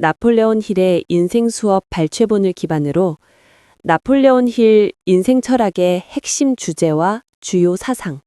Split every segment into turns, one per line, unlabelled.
나폴레온 힐의 인생 수업 발췌본을 기반으로 나폴레온 힐 인생 철학의 핵심 주제와 주요 사상,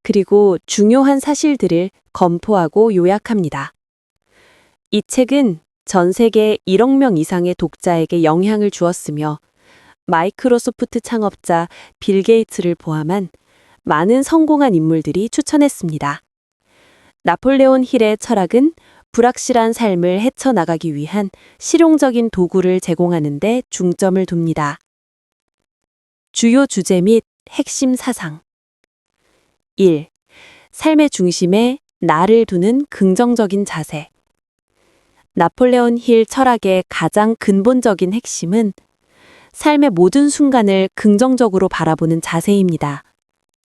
그리고 중요한 사실들을 검토하고 요약합니다. 이 책은 전 세계 1억 명 이상의 독자에게 영향을 주었으며 마이크로소프트 창업자 빌 게이츠를 포함한 많은 성공한 인물들이 추천했습니다. 나폴레온 힐의 철학은 불확실한 삶을 헤쳐나가기 위한 실용적인 도구를 제공하는 데 중점을 둡니다. 주요 주제 및 핵심 사상 1. 삶의 중심에 나를 두는 긍정적인 자세. 나폴레온 힐 철학의 가장 근본적인 핵심은 삶의 모든 순간을 긍정적으로 바라보는 자세입니다.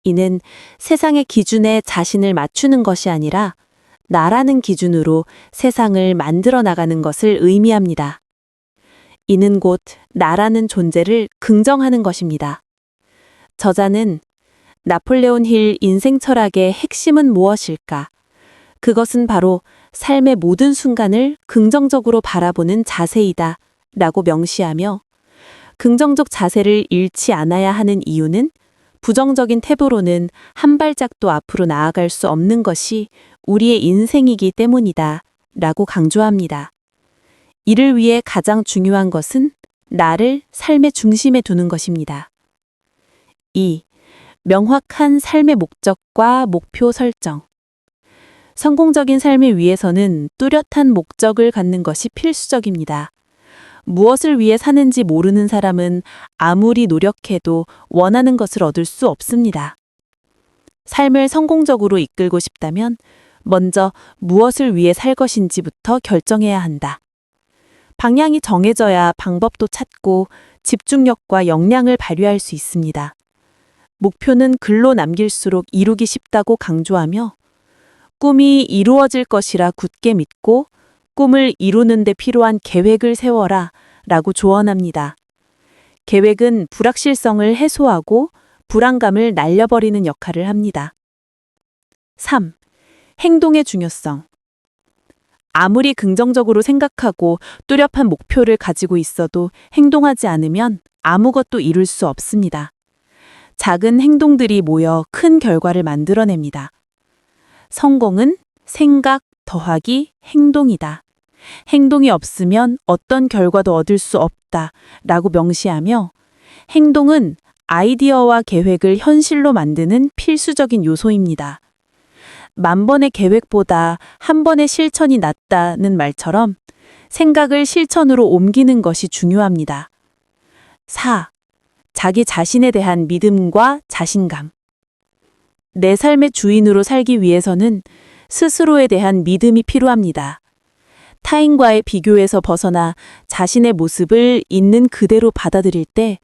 이는 세상의 기준에 자신을 맞추는 것이 아니라 나라는 기준으로 세상을 만들어 나가는 것을 의미합니다. 이는 곧 나라는 존재를 긍정하는 것입니다. 저자는 나폴레온 힐 인생 철학의 핵심은 무엇일까? 그것은 바로 삶의 모든 순간을 긍정적으로 바라보는 자세이다 라고 명시하며 긍정적 자세를 잃지 않아야 하는 이유는 부정적인 태도로는 한 발짝도 앞으로 나아갈 수 없는 것이 우리의 인생이기 때문이다 라고 강조합니다. 이를 위해 가장 중요한 것은 나를 삶의 중심에 두는 것입니다. 2. 명확한 삶의 목적과 목표 설정. 성공적인 삶을 위해서는 뚜렷한 목적을 갖는 것이 필수적입니다. 무엇을 위해 사는지 모르는 사람은 아무리 노력해도 원하는 것을 얻을 수 없습니다. 삶을 성공적으로 이끌고 싶다면 먼저 무엇을 위해 살 것인지부터 결정해야 한다. 방향이 정해져야 방법도 찾고 집중력과 역량을 발휘할 수 있습니다. 목표는 글로 남길수록 이루기 쉽다고 강조하며 꿈이 이루어질 것이라 굳게 믿고 꿈을 이루는 데 필요한 계획을 세워라 라고 조언합니다. 계획은 불확실성을 해소하고 불안감을 날려버리는 역할을 합니다. 3. 행동의 중요성. 아무리 긍정적으로 생각하고 뚜렷한 목표를 가지고 있어도 행동하지 않으면 아무것도 이룰 수 없습니다. 작은 행동들이 모여 큰 결과를 만들어냅니다. 성공은 생각 더하기 행동이다. 행동이 없으면 어떤 결과도 얻을 수 없다 라고 명시하며 행동은 아이디어와 계획을 현실로 만드는 필수적인 요소입니다. 만 번의 계획보다 한 번의 실천이 낫다는 말처럼 생각을 실천으로 옮기는 것이 중요합니다. 4. 자기 자신에 대한 믿음과 자신감. 내 삶의 주인으로 살기 위해서는 스스로에 대한 믿음이 필요합니다. 타인과의 비교에서 벗어나 자신의 모습을 있는 그대로 받아들일 때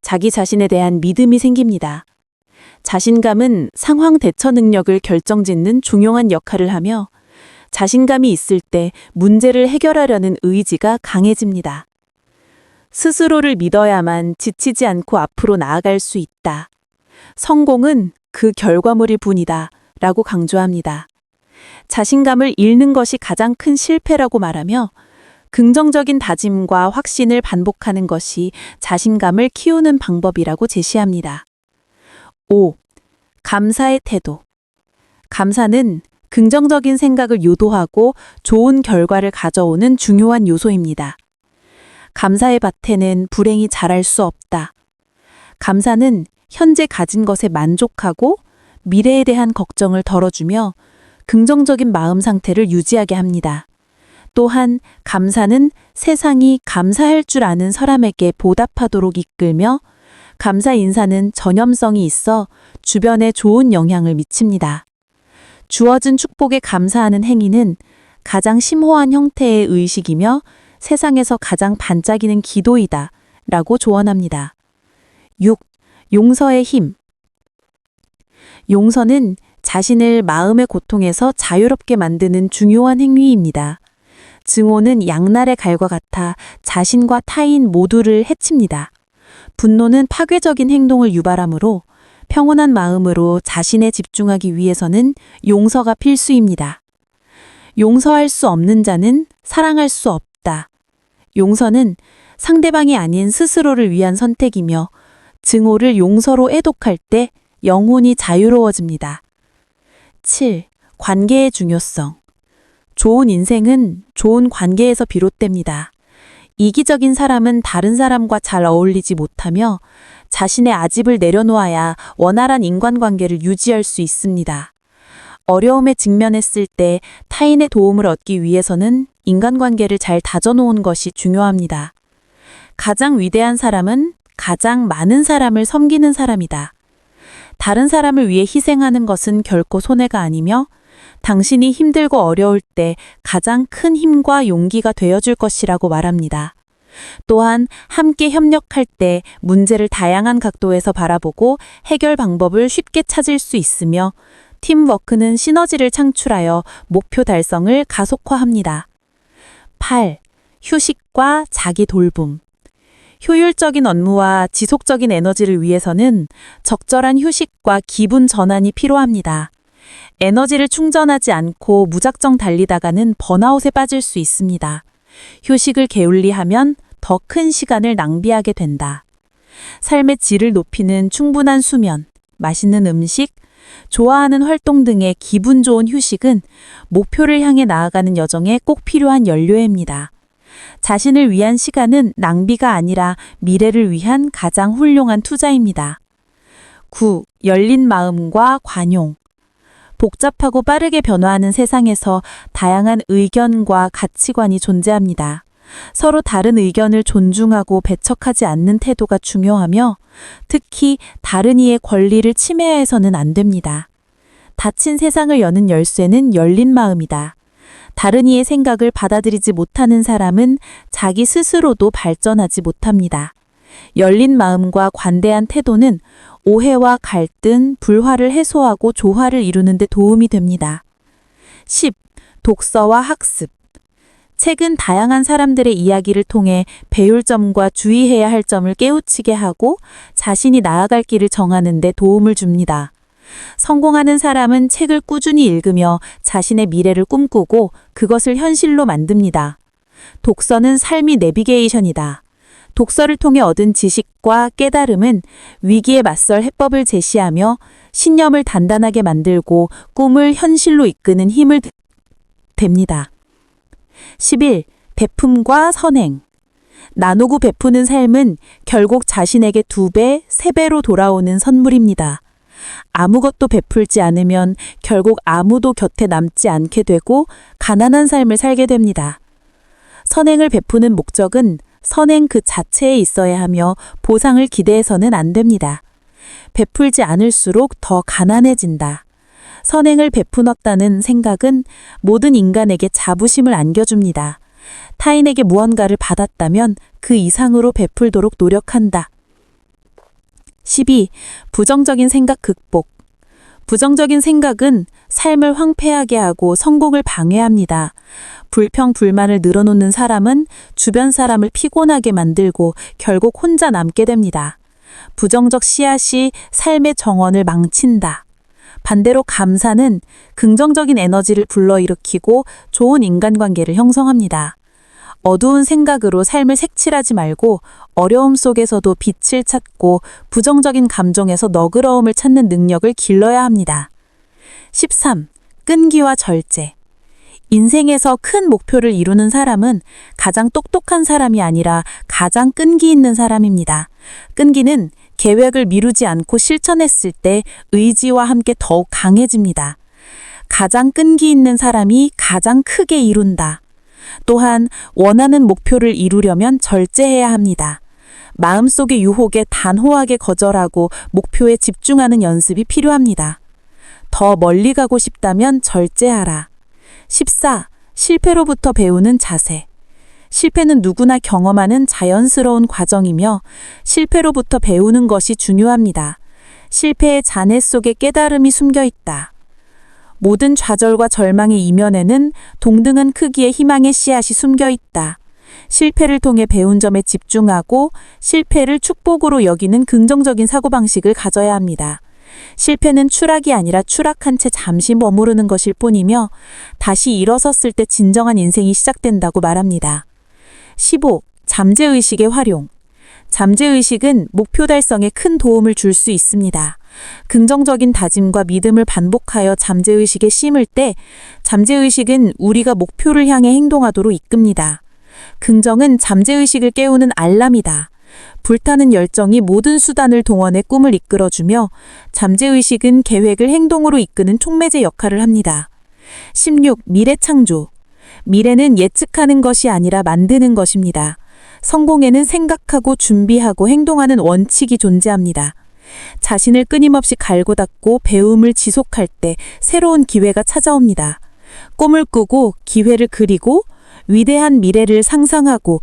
자기 자신에 대한 믿음이 생깁니다. 자신감은 상황 대처 능력을 결정짓는 중요한 역할을 하며 자신감이 있을 때 문제를 해결하려는 의지가 강해집니다. 스스로를 믿어야만 지치지 않고 앞으로 나아갈 수 있다. 성공은 그 결과물일 뿐이다 라고 강조합니다. 자신감을 잃는 것이 가장 큰 실패라고 말하며 긍정적인 다짐과 확신을 반복하는 것이 자신감을 키우는 방법이라고 제시합니다. 5. 감사의 태도. 감사는 긍정적인 생각을 유도하고 좋은 결과를 가져오는 중요한 요소입니다. 감사의 밭에는 불행이 자랄 수 없다. 감사는 현재 가진 것에 만족하고 미래에 대한 걱정을 덜어주며 긍정적인 마음 상태를 유지하게 합니다. 또한 감사는 세상이 감사할 줄 아는 사람에게 보답하도록 이끌며 감사 인사는 전염성이 있어 주변에 좋은 영향을 미칩니다. 주어진 축복에 감사하는 행위는 가장 심오한 형태의 의식이며 세상에서 가장 반짝이는 기도이다 라고 조언합니다. 6. 용서의 힘. 용서는 자신을 마음의 고통에서 자유롭게 만드는 중요한 행위입니다. 증오는 양날의 칼과 같아 자신과 타인 모두를 해칩니다. 분노는 파괴적인 행동을 유발하므로 평온한 마음으로 자신에 집중하기 위해서는 용서가 필수입니다. 용서할 수 없는 자는 사랑할 수 없다. 없다. 용서는 상대방이 아닌 스스로를 위한 선택이며 증오를 용서로 애독할 때 영혼이 자유로워집니다. 7. 관계의 중요성. 좋은 인생은 좋은 관계에서 비롯됩니다. 이기적인 사람은 다른 사람과 잘 어울리지 못하며 자신의 아집을 내려놓아야 원활한 인간관계를 유지할 수 있습니다. 어려움에 직면했을 때 타인의 도움을 얻기 위해서는 인간관계를 잘 다져놓은 것이 중요합니다. 가장 위대한 사람은 가장 많은 사람을 섬기는 사람이다. 다른 사람을 위해 희생하는 것은 결코 손해가 아니며 당신이 힘들고 어려울 때 가장 큰 힘과 용기가 되어줄 것이라고 말합니다. 또한 함께 협력할 때 문제를 다양한 각도에서 바라보고 해결 방법을 쉽게 찾을 수 있으며 팀워크는 시너지를 창출하여 목표 달성을 가속화합니다. 8. 휴식과 자기 돌봄. 효율적인 업무와 지속적인 에너지를 위해서는 적절한 휴식과 기분 전환이 필요합니다. 에너지를 충전하지 않고 무작정 달리다가는 번아웃에 빠질 수 있습니다. 휴식을 게을리하면 더 큰 시간을 낭비하게 된다. 삶의 질을 높이는 충분한 수면, 맛있는 음식, 좋아하는 활동 등의 기분 좋은 휴식은 목표를 향해 나아가는 여정에 꼭 필요한 연료입니다. 자신을 위한 시간은 낭비가 아니라 미래를 위한 가장 훌륭한 투자입니다. 9. 열린 마음과 관용. 복잡하고 빠르게 변화하는 세상에서 다양한 의견과 가치관이 존재합니다. 서로 다른 의견을 존중하고 배척하지 않는 태도가 중요하며 특히 다른 이의 권리를 침해해서는 안 됩니다. 닫힌 세상을 여는 열쇠는 열린 마음이다. 다른 이의 생각을 받아들이지 못하는 사람은 자기 스스로도 발전하지 못합니다. 열린 마음과 관대한 태도는 오해와 갈등, 불화를 해소하고 조화를 이루는 데 도움이 됩니다. 10. 독서와 학습. 책은 다양한 사람들의 이야기를 통해 배울 점과 주의해야 할 점을 깨우치게 하고 자신이 나아갈 길을 정하는 데 도움을 줍니다. 성공하는 사람은 책을 꾸준히 읽으며 자신의 미래를 꿈꾸고 그것을 현실로 만듭니다. 독서는 삶의 내비게이션이다. 독서를 통해 얻은 지식과 깨달음은 위기에 맞설 해법을 제시하며 신념을 단단하게 만들고 꿈을 현실로 이끄는 힘을 됩니다. 11. 베품과 선행. 나누고 베푸는 삶은 결국 자신에게 2배, 3배로 돌아오는 선물입니다. 아무것도 베풀지 않으면 결국 아무도 곁에 남지 않게 되고 가난한 삶을 살게 됩니다. 선행을 베푸는 목적은 선행 그 자체에 있어야 하며 보상을 기대해서는 안 됩니다. 베풀지 않을수록 더 가난해진다. 선행을 베풀었다는 생각은 모든 인간에게 자부심을 안겨줍니다. 타인에게 무언가를 받았다면 그 이상으로 베풀도록 노력한다. 12. 부정적인 생각 극복. 부정적인 생각은 삶을 황폐하게 하고 성공을 방해합니다. 불평, 불만을 늘어놓는 사람은 주변 사람을 피곤하게 만들고 결국 혼자 남게 됩니다. 부정적 씨앗이 삶의 정원을 망친다. 반대로 감사는 긍정적인 에너지를 불러일으키고 좋은 인간관계를 형성합니다. 어두운 생각으로 삶을 색칠하지 말고 어려움 속에서도 빛을 찾고 부정적인 감정에서 너그러움을 찾는 능력을 길러야 합니다. 13. 끈기와 절제. 인생에서 큰 목표를 이루는 사람은 가장 똑똑한 사람이 아니라 가장 끈기 있는 사람입니다. 끈기는 계획을 미루지 않고 실천했을 때 의지와 함께 더욱 강해집니다. 가장 끈기 있는 사람이 가장 크게 이룬다. 또한 원하는 목표를 이루려면 절제해야 합니다. 마음속의 유혹에 단호하게 거절하고 목표에 집중하는 연습이 필요합니다. 더 멀리 가고 싶다면 절제하라. 14. 실패로부터 배우는 자세. 실패는 누구나 경험하는 자연스러운 과정이며 실패로부터 배우는 것이 중요합니다. 실패의 잔해 속에 깨달음이 숨겨 있다. 모든 좌절과 절망의 이면에는 동등한 크기의 희망의 씨앗이 숨겨 있다. 실패를 통해 배운 점에 집중하고 실패를 축복으로 여기는 긍정적인 사고방식을 가져야 합니다. 실패는 추락이 아니라 추락한 채 잠시 머무르는 것일 뿐이며 다시 일어섰을 때 진정한 인생이 시작된다고 말합니다. 15. 잠재의식의 활용. 잠재의식은 목표 달성에 큰 도움을 줄 수 있습니다. 긍정적인 다짐과 믿음을 반복하여 잠재의식에 심을 때 잠재의식은 우리가 목표를 향해 행동하도록 이끕니다. 긍정은 잠재의식을 깨우는 알람이다. 불타는 열정이 모든 수단을 동원해 꿈을 이끌어주며 잠재의식은 계획을 행동으로 이끄는 촉매제 역할을 합니다. 16. 미래 창조. 미래는 예측하는 것이 아니라 만드는 것입니다. 성공에는 생각하고 준비하고 행동하는 원칙이 존재합니다. 자신을 끊임없이 갈고 닦고 배움을 지속할 때 새로운 기회가 찾아옵니다. 꿈을 꾸고 기회를 그리고 위대한 미래를 상상하고